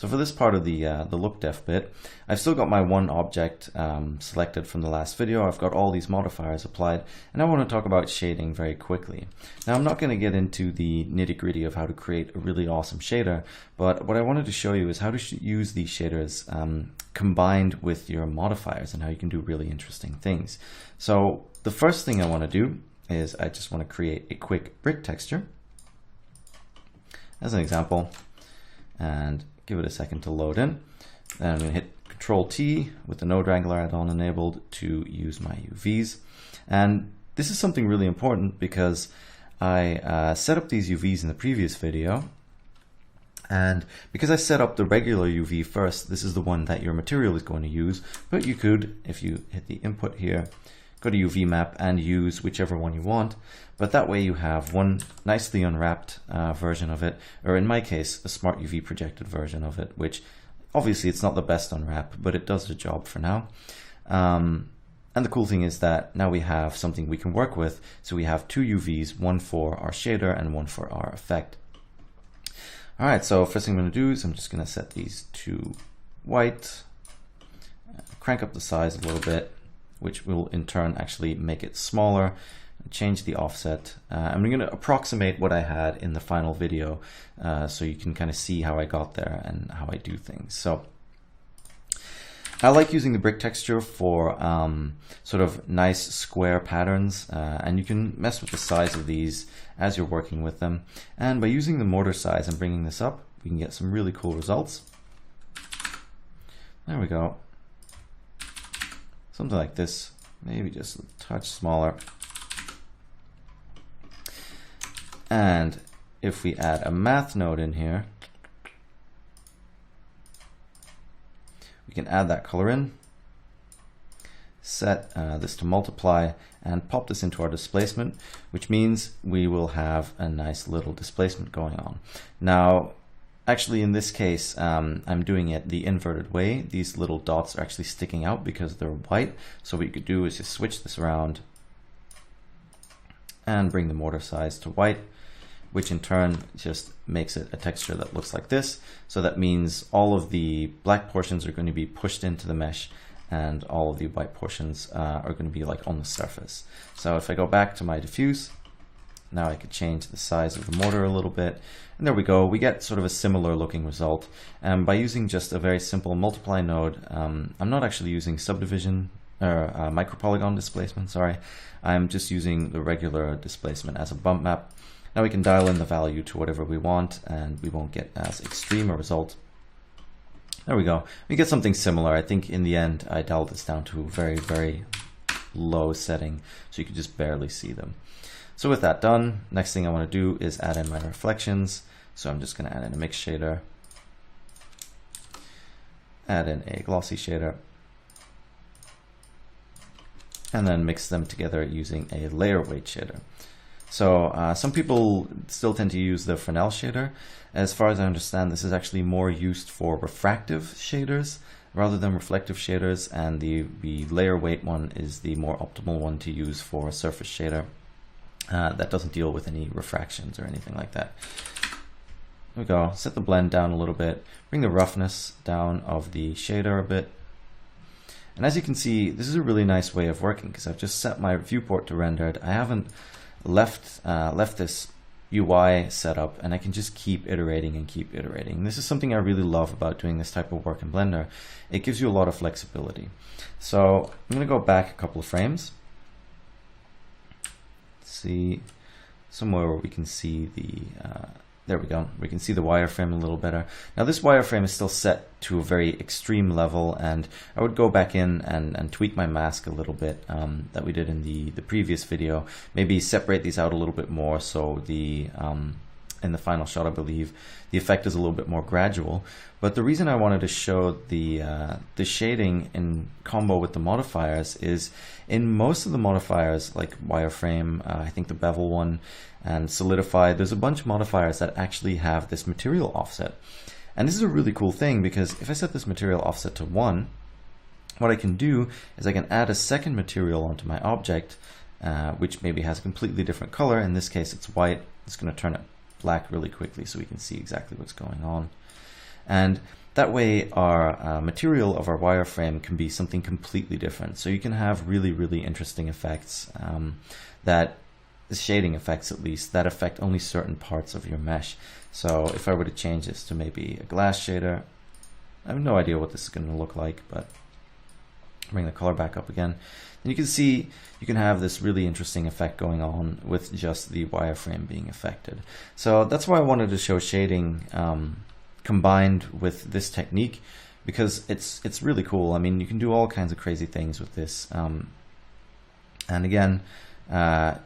So for this part of the look def bit, I've still got my one object selected from the last video. I've got all these modifiers applied, and I want to talk about shading very quickly. Now I'm not going to get into the nitty-gritty of how to create a really awesome shader, but what I wanted to show you is how to use these shaders combined with your modifiers and how you can do really interesting things. So the first thing I want to do is I just want to create a quick brick texture as an example, and give it a second to load in. Then I'm going to hit Control T with the Node Wrangler add-on enabled to use my UVs. And this is something really important because I set up these UVs in the previous video. And because I set up the regular UV first, this is the one that your material is going to use. But you could, if you hit the input here, go to UV map and use whichever one you want. But that way you have one nicely unwrapped version of it, or in my case, a smart UV projected version of it, which obviously it's not the best unwrap, but it does the job for now. And the cool thing is that now we have something we can work with. So we have two UVs, one for our shader and one for our effect. All right, so first thing I'm going to do is I'm just going to set these to white, crank up the size a little bit, which will in turn actually make it smaller, change the offset. I'm going to approximate what I had in the final video so you can kind of see how I got there and how I do things. So I like using the brick texture for sort of nice square patterns, and you can mess with the size of these as you're working with them. And by using the mortar size and bringing this up, we can get some really cool results. There we go. Something like this, maybe just a touch smaller. And if we add a math node in here, we can add that color in, set this to multiply, and pop this into our displacement, which means we will have a nice little displacement going on. Now, actually in this case, I'm doing it the inverted way. These little dots are actually sticking out because they're white. So what you could do is just switch this around and bring the mortar size to white, which in turn just makes it a texture that looks like this. So that means all of the black portions are going to be pushed into the mesh and all of the white portions are going to be like on the surface. So if I go back to my diffuse, now I could change the size of the mortar a little bit. And there we go. We get sort of a similar looking result. And by using just a very simple multiply node, I'm not actually using subdivision or micropolygon displacement, sorry. I'm just using the regular displacement as a bump map. Now we can dial in the value to whatever we want and we won't get as extreme a result. There we go. We get something similar. I think in the end, I dialed this down to a very, very low setting so you can just barely see them. So with that done, next thing I want to do is add in my reflections. So I'm just going to add in a mix shader, add in a glossy shader, and then mix them together using a layer weight shader. So some people still tend to use the Fresnel shader. As far as I understand, this is actually more used for refractive shaders rather than reflective shaders, and the layer weight one is the more optimal one to use for a surface shader. That doesn't deal with any refractions or anything like that. There we go. Set the blend down a little bit, bring the roughness down of the shader a bit. And as you can see, this is a really nice way of working because I've just set my viewport to rendered. I haven't left this UI set up, and I can just keep iterating and keep iterating. This is something I really love about doing this type of work in Blender. It gives you a lot of flexibility. So I'm going to go back a couple of frames. See somewhere where we can see the there we go. We can see the wireframe a little better. Now this wireframe is still set to a very extreme level, and I would go back in and tweak my mask a little bit that we did in the previous video. Maybe separate these out a little bit more so the in the final shot, I believe, the effect is a little bit more gradual. But the reason I wanted to show the shading in combo with the modifiers is in most of the modifiers, like wireframe, I think the bevel one, and solidify, there's a bunch of modifiers that actually have this material offset. And this is a really cool thing because if I set this material offset to 1, what I can do is I can add a second material onto my object, which maybe has a completely different color. In this case, it's white. It's going to turn it black really quickly so we can see exactly what's going on. And that way our material of our wireframe can be something completely different. So you can have really, really interesting effects that shading effects, at least, that affect only certain parts of your mesh. So if I were to change this to maybe a glass shader, I have no idea what this is going to look like, but bring the color back up again. And you can see you can have this really interesting effect going on with just the wireframe being affected. So that's why I wanted to show shading combined with this technique, because it's really cool. I mean, you can do all kinds of crazy things with this. And again,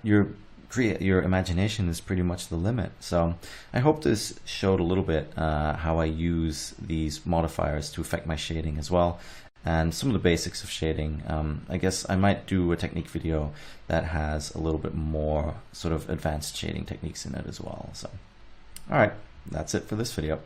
your imagination is pretty much the limit. So I hope this showed a little bit how I use these modifiers to affect my shading as well, and some of the basics of shading. I guess I might do a technique video that has a little bit more sort of advanced shading techniques in it as well. So, all right, that's it for this video.